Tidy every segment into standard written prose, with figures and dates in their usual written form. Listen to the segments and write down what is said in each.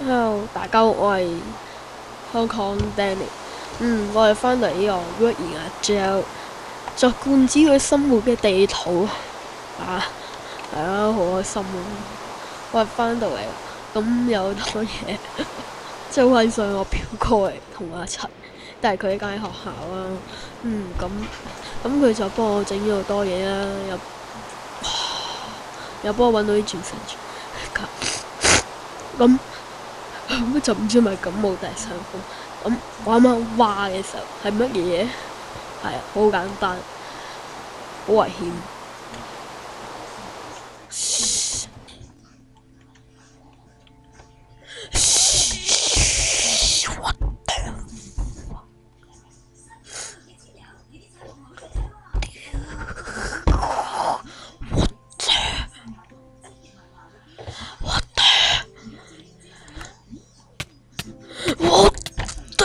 Hello，大家好，我係香港 Danny。我哋翻嚟呢個 Work in a Jail，作貫指佢生活嘅地圖啊，係啊，好開心啊！我係翻到嚟，咁有好多嘢，即係好想我表哥嚟同我一齊，但係佢一間喺學校啦。咁佢就幫我整咗好多嘢啦，又幫我揾到啲鑽石，咁就唔知係咪感冒定係傷風。咁我啱啱挖嘅時候係乜嘢？係啊，好簡單，好危險。我的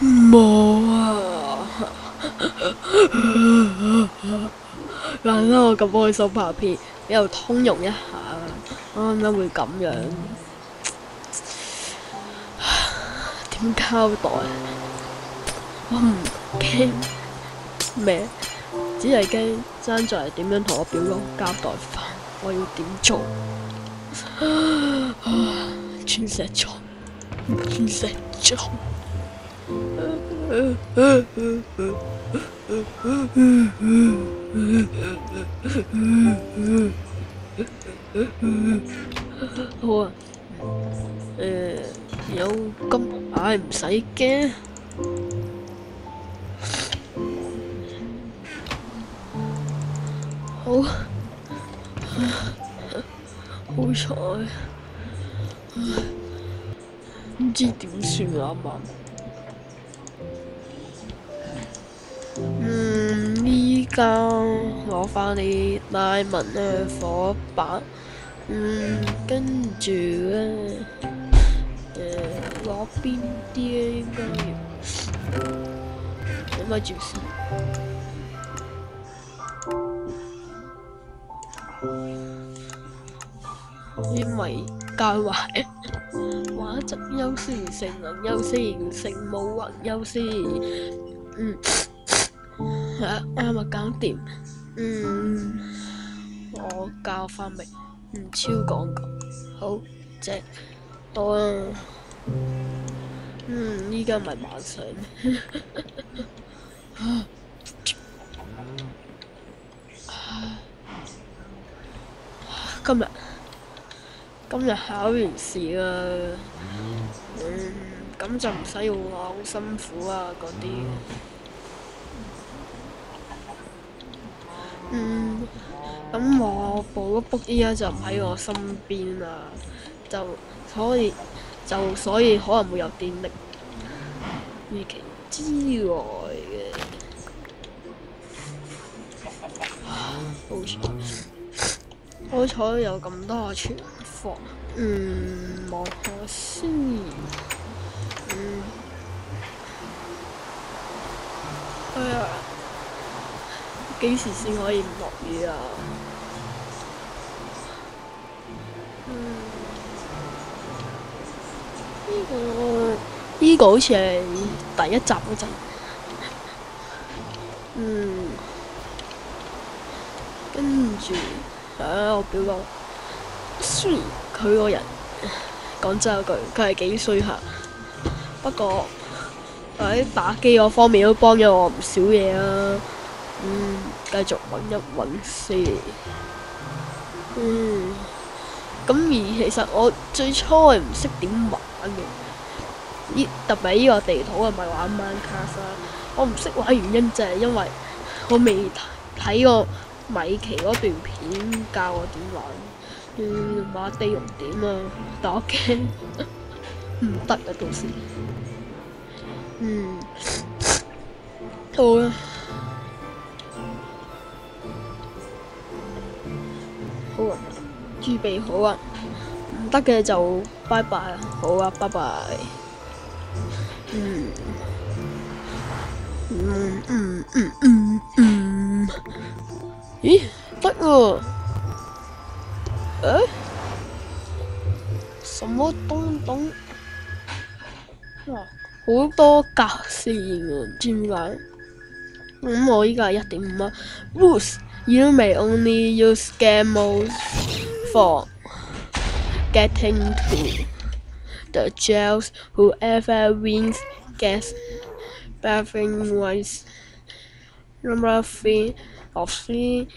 冇啊！嗱，我咁開心拍片，又通融一下，點解會咁樣？點交代？我唔驚咩，只係驚爭在點樣同我表哥交代翻，我要點做？鑽石鐘，鑽石鐘。好啊，有金牌唔使驚。好，好彩，唔知點算啊嘛。依家攞翻啲拉文嘅火把，跟住咧，攞邊啲咧應該要，應該住先。因為教壞畫質優先，性能優先，性武魂優先。啱啊，搞掂。我教翻明，唔超廣告，好正，好啊。依家咪晚上。今日考完試啦，咁就唔使要我好辛苦啊嗰啲。咁我部 notebook 依家就唔喺我身邊啦，所以可能會有電力預期之外嘅。好彩有咁多存貨。望下先。哎呀，幾時先可以唔落雨啊？呢個好似係第一集嗰陣。跟住我表哥，雖然佢個人講真一句，佢係幾衰下，不過喺打機嗰方面都幫咗我唔少嘢啊。繼續揾一揾先。咁而其實我最初係唔識點玩嘅，特別呢個地圖係咪玩 Minecraft 啊？我唔識玩原因就係因為我未睇過米奇嗰段片教我點玩，馬地用點啊，但我驚唔得啊，到時。好啊。好啊，預備好啊，唔得嘅就拜拜啊，好啊，拜拜。咦，得喎！誒，什麼東東？哇，好多格線喎，唔知點解。我依家係1.5啊。Rules you may only use game modes for getting to the jails. Whoever wins gets bathing rights. Number 3 of 3。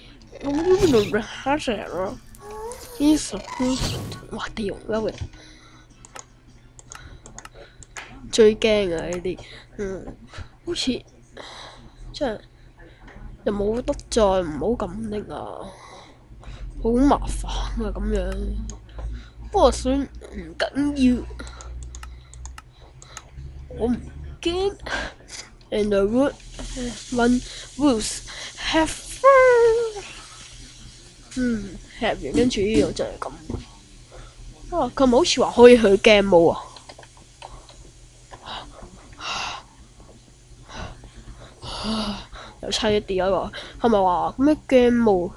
我呢邊度咩黑石啊？呢十哇地獄優嘅，最驚啊呢啲，好似真係又冇得再唔好咁拎啊，好麻煩啊咁樣。不過算唔緊要，我唔驚。And the one rules have fun。吃完跟住呢度就係咁。啊，佢咪好似話可以去 game mode 啊？又差一啲啊個，係咪話咩 game mode？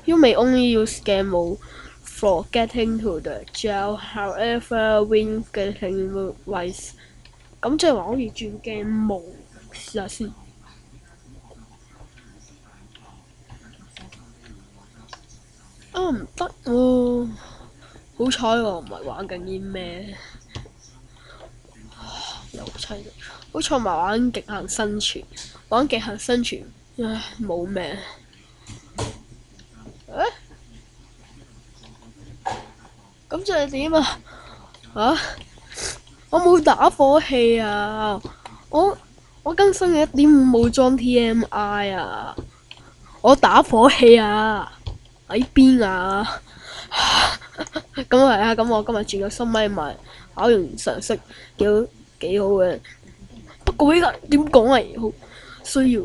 You may only use game mode for getting to the jail. However, when getting wise， 咁即係話可以轉 game mode， 試下先。啊唔得喎！好彩我唔係玩緊啲咩，又凄涼。好彩唔係玩極限生存，玩極限生存，唉冇命。咁即係點啊？我冇打火器啊！我更新嘅1.5冇裝 TMI 啊！我打火器啊！喺邊啊？咁係啊！咁我今日轉咗新咪咪，考完常識幾好嘅。不過依家點講啊？好需要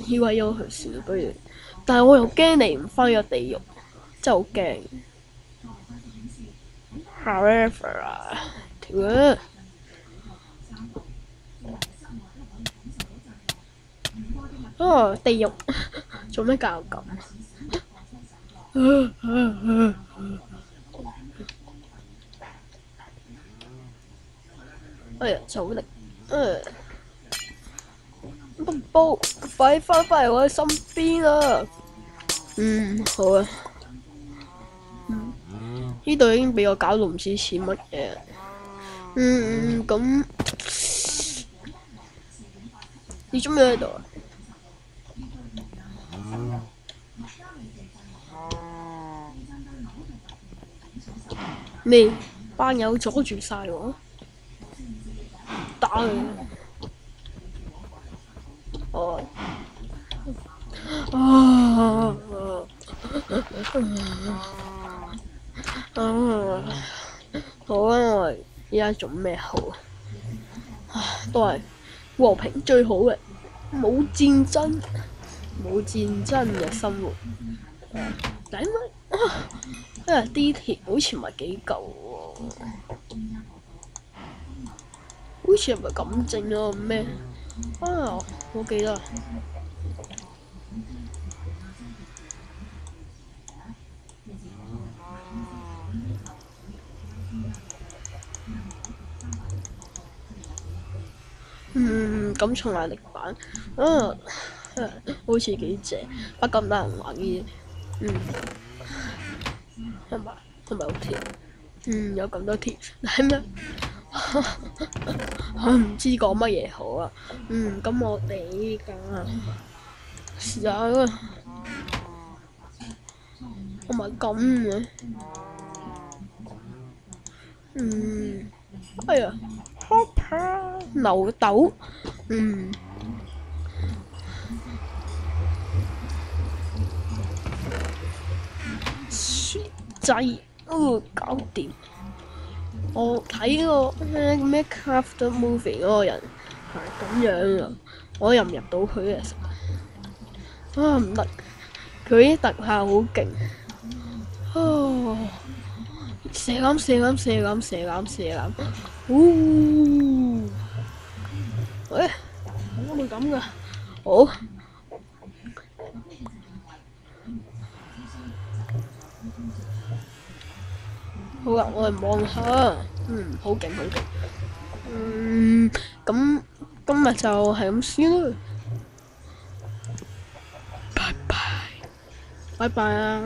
呢位休息算不如，但係我又驚離唔翻個地獄，真係好驚。However 啊，條啊！地獄做咩教咁？哎呀，走力！寶，快翻嚟我身邊啊！好啊。呢度已經俾我搞到唔知似乜嘢。咁你做咩喺度啊？咩？班友阻住晒我，打佢！好啊！我依家做咩好啊？都係和平最好嘅，冇戰爭嘅生活。但係啲鐵好似唔係幾夠喎，好似係咪咁整啊？咩？我記得。咁重壓力板，好似幾正，不過咁多人玩嘅，係咪好貼？有咁多貼，係咩？我唔知講乜嘢好啊。咁我哋依家試下啦。唔係咁嘅。哎呀 ，Hopper 牛豆，雪仔，搞掂。我睇個咩 Craft Movie 嗰個人係咁樣啊，我入唔入到去啊？唔得，佢啲特效好勁。射籃，喂，點解會咁噶？好，好啦，我嚟望下，好勁好勁。咁今日就係咁先啦，拜拜，拜拜啊！